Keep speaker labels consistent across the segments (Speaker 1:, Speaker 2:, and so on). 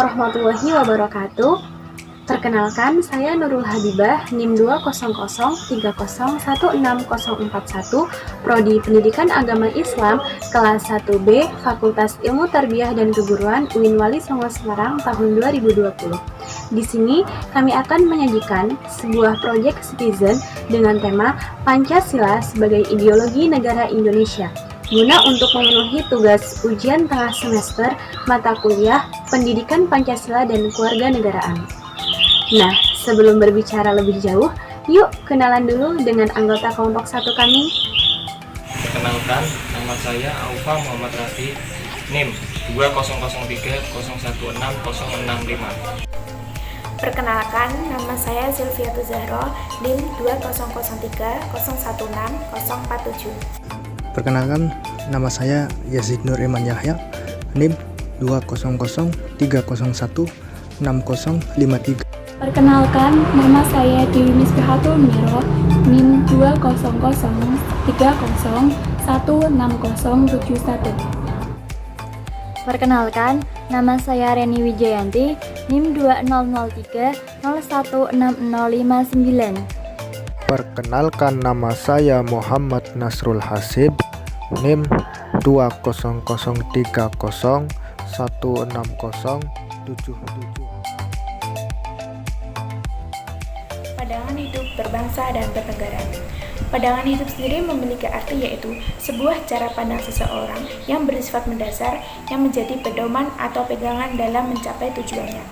Speaker 1: warahmatullahi wabarakatuh. Perkenalkan, saya Nurul Habibah, NIM 200301601, Prodi Pendidikan Agama Islam, kelas 1B, Fakultas Ilmu Tarbiyah dan Keguruan, UIN Wali Songo Semarang, tahun 2020. Di sini, kami akan menyajikan sebuah proyek citizen dengan tema Pancasila sebagai Ideologi Negara Indonesia, guna untuk memenuhi tugas ujian tengah semester mata kuliah Pendidikan Pancasila dan Kewarganegaraan. Nah, sebelum berbicara lebih jauh, yuk kenalan dulu dengan anggota kelompok 1 kami.
Speaker 2: Perkenalkan, nama saya Aufa Muhammad Rafi, NIM 20030160665.
Speaker 3: Perkenalkan, nama saya Sylviatu Zahro, NIM 20030160447.
Speaker 4: Perkenalkan, nama saya Yazid Nur Iman Yahya, NIM 200301603.
Speaker 5: Perkenalkan, nama saya Dewi Misbahatul Miro, NIM 2003016016071.
Speaker 6: Perkenalkan, nama saya Reni Wijayanti, NIM 2003016059.
Speaker 7: Perkenalkan, nama saya Muhammad Nasrul Hasib, NIM 2003016016077.
Speaker 3: Pandangan hidup berbangsa dan bernegara. Pandangan hidup sendiri memiliki arti, yaitu sebuah cara pandang seseorang yang bersifat mendasar yang menjadi pedoman atau pegangan dalam mencapai tujuannya.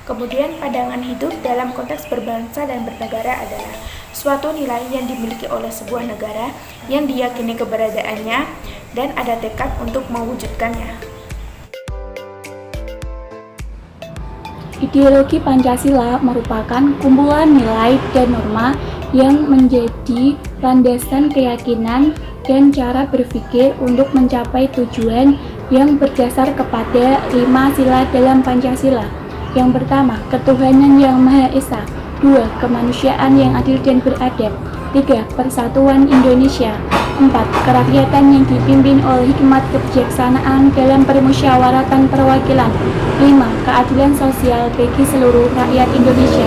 Speaker 3: Kemudian pandangan hidup dalam konteks berbangsa dan bernegara adalah suatu nilai yang dimiliki oleh sebuah negara yang diyakini keberadaannya dan ada tekad untuk mewujudkannya.
Speaker 5: Ideologi Pancasila merupakan kumpulan nilai dan norma yang menjadi landasan keyakinan dan cara berpikir untuk mencapai tujuan yang berdasar kepada 5 sila dalam Pancasila. Yang pertama, ketuhanan yang Maha Esa. 2. Kemanusiaan yang adil dan beradab. 3. Persatuan Indonesia. 4. Kerakyatan yang dipimpin oleh hikmat kebijaksanaan dalam permusyawaratan perwakilan. 5. Keadilan sosial bagi seluruh rakyat Indonesia.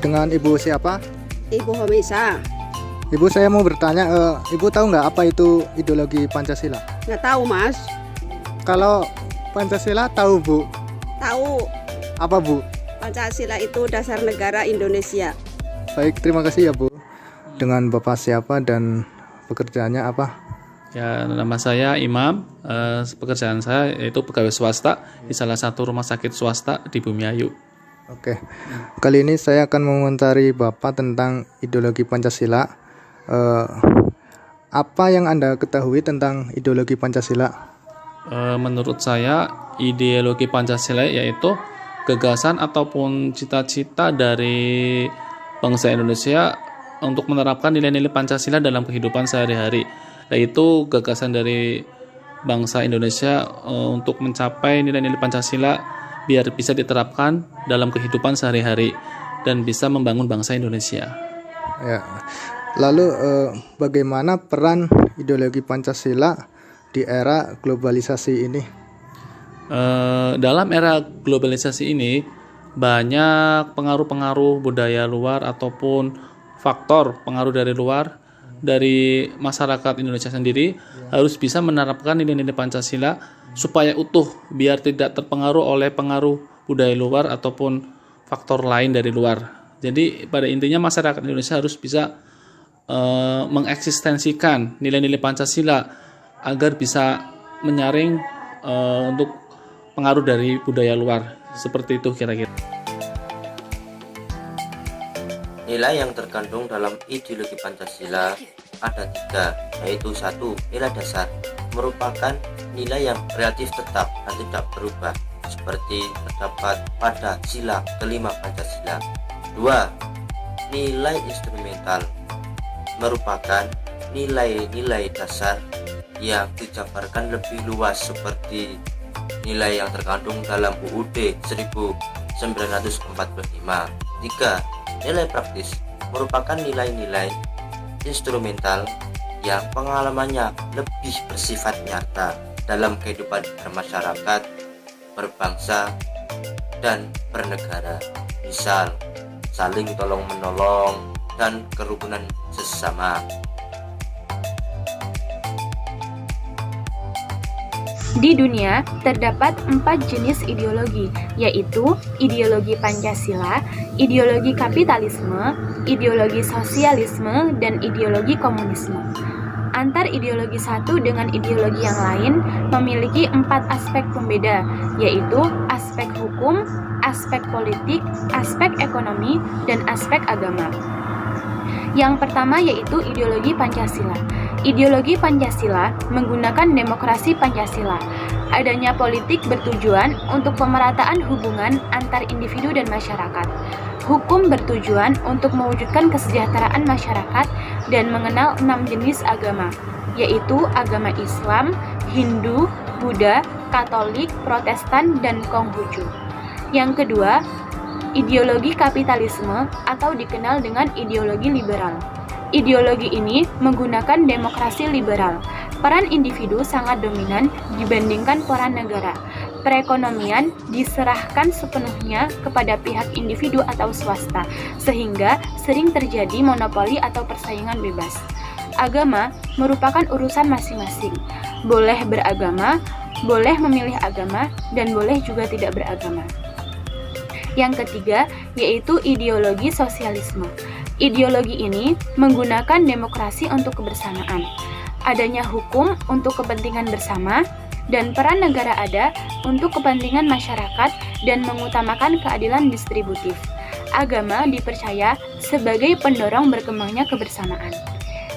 Speaker 4: Dengan Ibu siapa?
Speaker 8: Ibu Homisa.
Speaker 4: Ibu, saya mau bertanya, Ibu tahu nggak apa itu ideologi Pancasila?
Speaker 8: Nggak tahu, Mas.
Speaker 4: Kalau Pancasila tahu, Bu?
Speaker 8: Tahu.
Speaker 4: Apa, Bu?
Speaker 8: Pancasila itu dasar negara Indonesia.
Speaker 4: Baik, terima kasih ya, Bu. Dengan Bapak siapa dan pekerjaannya apa?
Speaker 9: Ya, nama saya Imam. Pekerjaan saya yaitu pegawai swasta di salah satu rumah sakit swasta di Bumiayu.
Speaker 4: Oke, kali ini saya akan mengomentari Bapak tentang ideologi Pancasila. Apa yang Anda ketahui tentang ideologi Pancasila?
Speaker 9: Menurut saya, ideologi Pancasila yaitu gagasan ataupun cita-cita dari bangsa Indonesia untuk menerapkan nilai-nilai Pancasila dalam kehidupan sehari-hari. Yaitu gagasan dari bangsa Indonesia untuk mencapai nilai-nilai Pancasila biar bisa diterapkan dalam kehidupan sehari-hari dan bisa membangun bangsa Indonesia.
Speaker 4: Ya. Lalu bagaimana peran ideologi Pancasila di era globalisasi ini?
Speaker 9: Dalam era globalisasi ini banyak pengaruh-pengaruh budaya luar ataupun faktor pengaruh dari luar. Dari masyarakat Indonesia sendiri harus bisa menerapkan nilai-nilai Pancasila supaya utuh, biar tidak terpengaruh oleh pengaruh budaya luar ataupun faktor lain dari luar. Jadi pada intinya masyarakat Indonesia harus bisa mengeksistensikan nilai-nilai Pancasila agar bisa menyaring untuk pengaruh dari budaya luar. Seperti itu kira-kira.
Speaker 10: Nilai yang terkandung dalam ideologi Pancasila ada 3, yaitu 1. Nilai dasar merupakan nilai yang relatif tetap dan tidak berubah seperti terdapat pada sila kelima Pancasila. 2. Nilai instrumental merupakan nilai-nilai dasar yang dijabarkan lebih luas seperti nilai yang terkandung dalam UUD 1945. 3. Nilai praktis merupakan nilai-nilai instrumental yang pengalamannya lebih bersifat nyata dalam kehidupan bermasyarakat, berbangsa, dan bernegara. Misal, saling tolong-menolong dan kerukunan sesama.
Speaker 1: Di dunia, terdapat 4 jenis ideologi, yaitu ideologi Pancasila, ideologi kapitalisme, ideologi sosialisme, dan ideologi komunisme. Antar ideologi satu dengan ideologi yang lain memiliki 4 aspek pembeda, yaitu aspek hukum, aspek politik, aspek ekonomi, dan aspek agama. Yang pertama yaitu ideologi Pancasila. Ideologi Pancasila menggunakan demokrasi Pancasila. Adanya politik bertujuan untuk pemerataan hubungan antar individu dan masyarakat. Hukum bertujuan untuk mewujudkan kesejahteraan masyarakat dan mengenal 6 jenis agama, yaitu agama Islam, Hindu, Buddha, Katolik, Protestan, dan Konghucu. Yang kedua, ideologi kapitalisme atau dikenal dengan ideologi liberal. Ideologi ini menggunakan demokrasi liberal. Peran individu sangat dominan dibandingkan peran negara. Perekonomian diserahkan sepenuhnya kepada pihak individu atau swasta, sehingga sering terjadi monopoli atau persaingan bebas. Agama merupakan urusan masing-masing. Boleh beragama, boleh memilih agama, dan boleh juga tidak beragama. Yang ketiga, yaitu ideologi sosialisme. Ideologi ini menggunakan demokrasi untuk kebersamaan, adanya hukum untuk kepentingan bersama, dan peran negara ada untuk kepentingan masyarakat dan mengutamakan keadilan distributif. Agama dipercaya sebagai pendorong berkembangnya kebersamaan.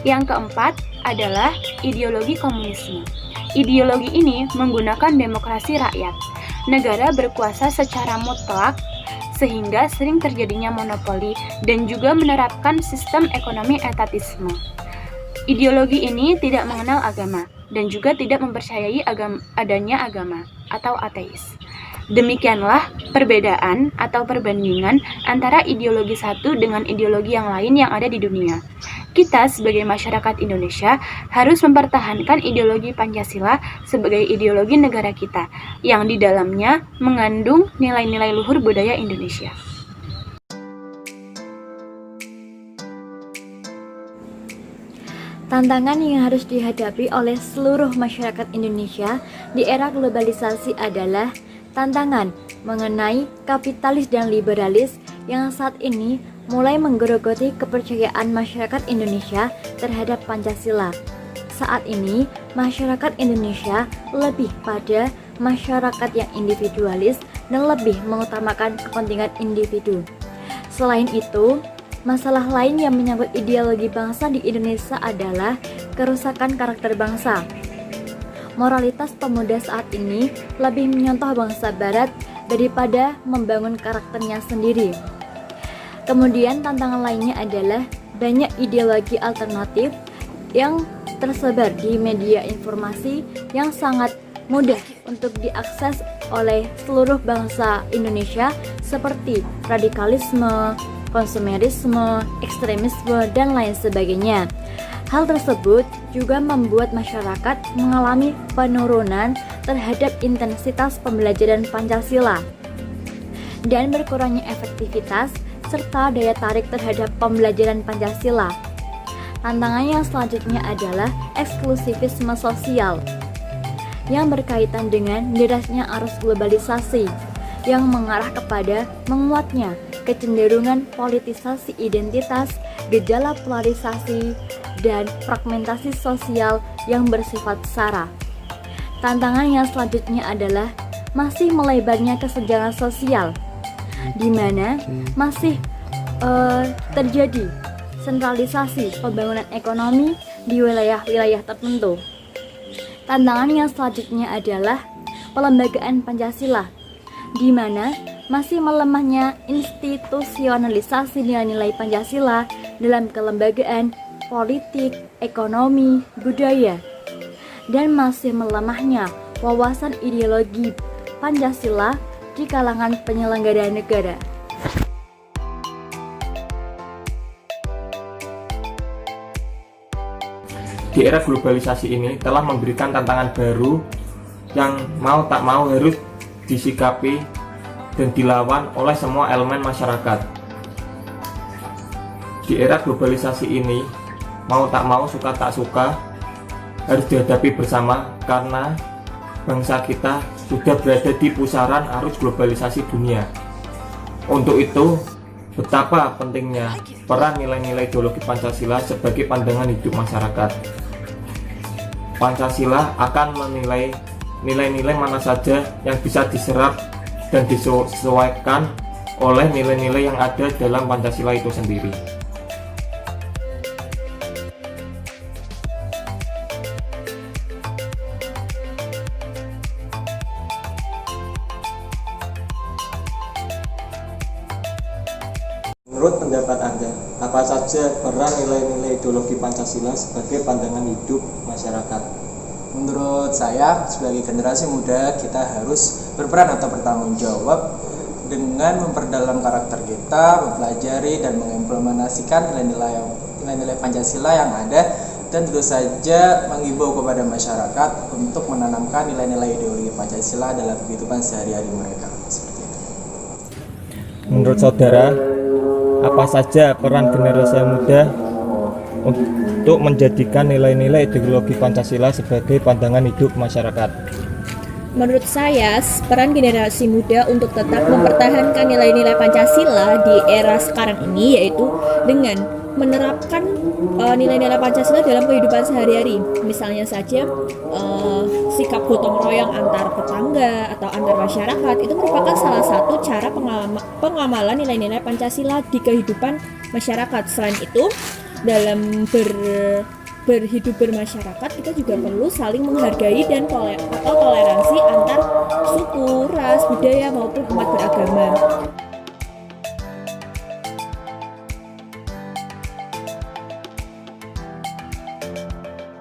Speaker 1: Yang keempat adalah ideologi komunisme. Ideologi ini menggunakan demokrasi rakyat. Negara berkuasa secara mutlak sehingga sering terjadinya monopoli dan juga menerapkan sistem ekonomi etatisme. Ideologi ini tidak mengenal agama dan juga tidak mempercayai adanya agama atau ateis. Demikianlah perbedaan atau perbandingan antara ideologi satu dengan ideologi yang lain yang ada di dunia. Kita sebagai masyarakat Indonesia harus mempertahankan ideologi Pancasila sebagai ideologi negara kita, yang di dalamnya mengandung nilai-nilai luhur budaya Indonesia.
Speaker 6: Tantangan yang harus dihadapi oleh seluruh masyarakat Indonesia di era globalisasi adalah tantangan mengenai kapitalis dan liberalis yang saat ini mulai menggerogoti kepercayaan masyarakat Indonesia terhadap Pancasila. Saat ini, masyarakat Indonesia lebih pada masyarakat yang individualis dan lebih mengutamakan kepentingan individu. Selain itu, masalah lain yang menyangkut ideologi bangsa di Indonesia adalah kerusakan karakter bangsa. Moralitas pemuda saat ini lebih menyontoh bangsa Barat daripada membangun karakternya sendiri. Kemudian tantangan lainnya adalah banyak ideologi alternatif yang tersebar di media informasi yang sangat mudah untuk diakses oleh seluruh bangsa Indonesia seperti radikalisme, konsumerisme, ekstremisme, dan lain sebagainya. Hal tersebut juga membuat masyarakat mengalami penurunan terhadap intensitas pembelajaran Pancasila dan berkurangnya efektivitas serta daya tarik terhadap pembelajaran Pancasila. Tantangan yang selanjutnya adalah eksklusivisme sosial yang berkaitan dengan derasnya arus globalisasi yang mengarah kepada menguatnya kecenderungan politisasi identitas, gejala polarisasi, dan fragmentasi sosial yang bersifat sara. Tantangan yang selanjutnya adalah masih melebarnya kesenjangan sosial, di mana masih terjadi sentralisasi pembangunan ekonomi di wilayah-wilayah tertentu. Tantangan yang selanjutnya adalah pelembagaan Pancasila, di mana masih melemahnya institusionalisasi nilai-nilai Pancasila dalam kelembagaan, politik, ekonomi, budaya, dan masih melemahnya wawasan ideologi Pancasila di kalangan penyelenggara negara.
Speaker 2: Di era globalisasi ini telah memberikan tantangan baru yang mau tak mau harus disikapi dan dilawan oleh semua elemen masyarakat. Di era globalisasi ini, mau tak mau, suka tak suka, harus dihadapi bersama karena bangsa kita sudah berada di pusaran arus globalisasi dunia. Untuk itu, betapa pentingnya peran nilai-nilai ideologi Pancasila sebagai pandangan hidup masyarakat. Pancasila akan menilai nilai-nilai mana saja yang bisa diserap dan disesuaikan oleh nilai-nilai yang ada dalam Pancasila itu sendiri. Menurut pendapat Anda, apa saja peran nilai-nilai ideologi Pancasila sebagai pandangan hidup masyarakat?
Speaker 11: Menurut saya, sebagai generasi muda, kita harus berperan atau bertanggung jawab dengan memperdalam karakter kita, mempelajari dan mengimplementasikan nilai-nilai Pancasila yang ada, dan tentu saja mengimbau kepada masyarakat untuk menanamkan nilai-nilai ideologi Pancasila dalam kehidupan sehari-hari mereka. Seperti itu.
Speaker 2: Menurut saudara, apa saja peran generasi muda untuk menjadikan nilai-nilai ideologi Pancasila sebagai pandangan hidup masyarakat?
Speaker 12: Menurut saya, peran generasi muda untuk tetap mempertahankan nilai-nilai Pancasila di era sekarang ini yaitu dengan menerapkan nilai-nilai Pancasila dalam kehidupan sehari-hari. Misalnya saja sikap gotong royong antar tetangga atau antar masyarakat itu merupakan salah satu cara pengamalan nilai-nilai Pancasila di kehidupan masyarakat. Selain itu, dalam berhidup bermasyarakat kita juga perlu saling menghargai dan toleransi antar suku, ras, budaya maupun umat beragama.